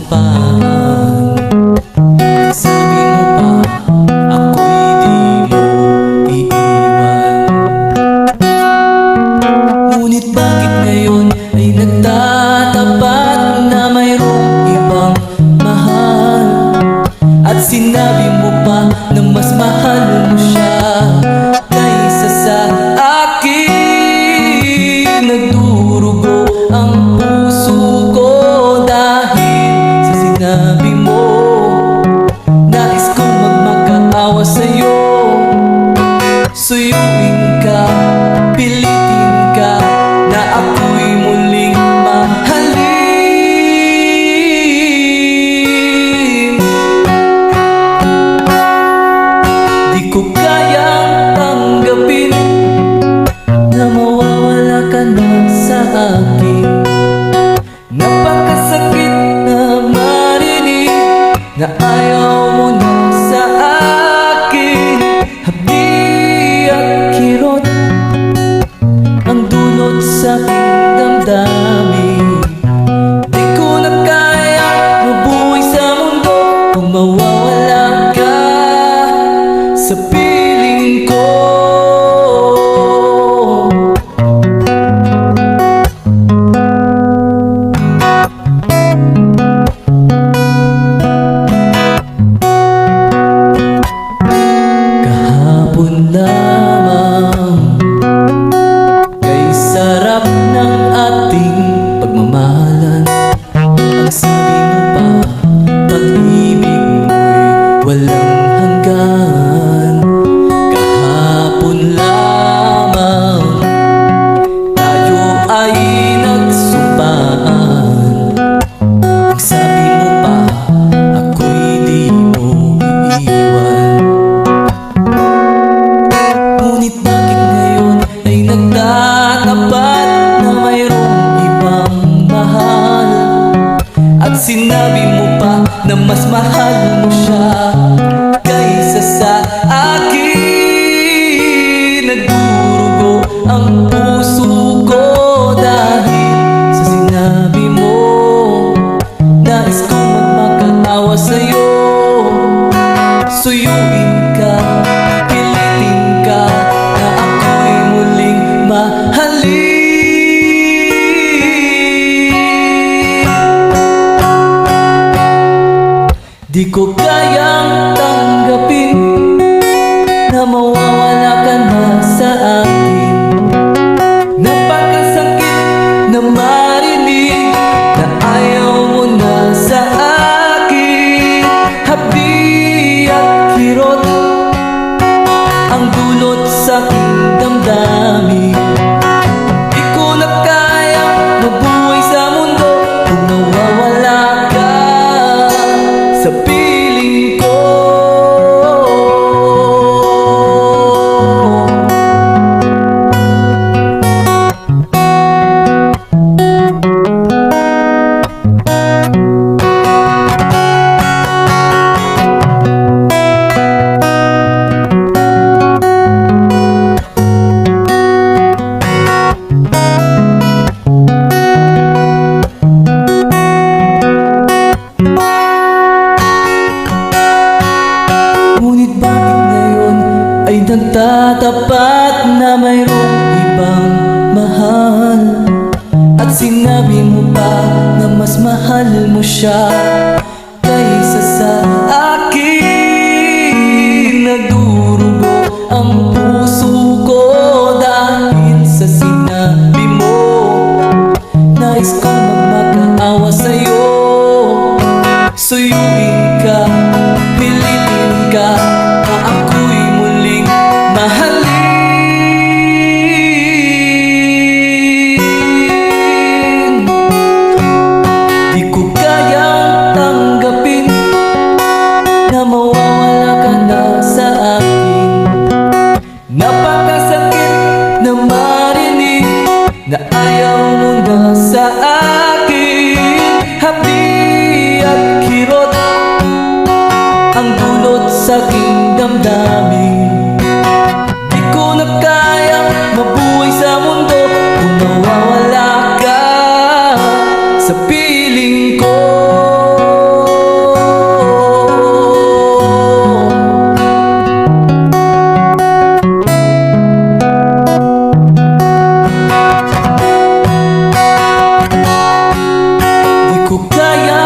sumpaan. Sabi mo pa, ako'y di mo iiwan. Ngunit bakit ngayon ay nagtatapat na mayroong ibang mahal? At sinabi mo pa na mas mahal mo siya kaysa sa akin. Nagdurugo ang puso ko dahil sa sinabi mo. Nais kong magmakaawa sa'yo, suyuin ka, pilitin ka, na ako'y muling mahalin. Di ko kayang tanggapin na mawawala ka na sa akin. Napakasakit na marinig na ayaw mo na sa akin. Hapdi at kirot ang dulot sa aking damdamin. Di ko na kaya mabuhay sa mundo kung mawawala ka sa piling ko. Kahapon lamang kay sarap ng ating pagmamahalan. Ang sabi mo pa, pag-ibig mo'y walang hanggan. Kahapon lamang tayo ay nagsumpaan. Ang sabi mo pa, ako'y di mo iiwan. Ngunit bakit ngayon ay nagtatapat na mayroong ibang mahal? At sinabi mo pa na mas mahal mo siya kaysa sa akin. Nagdurugo ang puso ko dahil sa sinabi mo. Nais kong magmakaawa sa'yo, suyuin ka, pilitin ka, na ako'y muling mahalin. Di ko kayang tanggapin na mawawala ka na sa akin. Napakasakit na marinig na ayaw mo na sa akin. Hapdi at kirot ang dulot sa aking damdamin. Di ko na kaya mabuhay sa mundo kung nawawala ka sa piling ko. Ngunit bakit ngayon ay nagtatapat na mayroong ibang mahal? At sinabi mo pa na mas mahal mo siya kaysa sa akin. Nagdurugo ang puso ko dahil sa sinabi mo. Nais kong magmakaawa sa'yo, suyuin ka, pilitin ka, na ako'y muling mahalin. Di ko kayang tanggapin na mawawala ka na sa akin. Napakasakit na marinig na ayaw mo na sa akin. Hapdi at kirot ang dulot sa aking damdamin. Di ko na kaya mabuhay sa mundo kung nawawala ka sa piling ko. kaya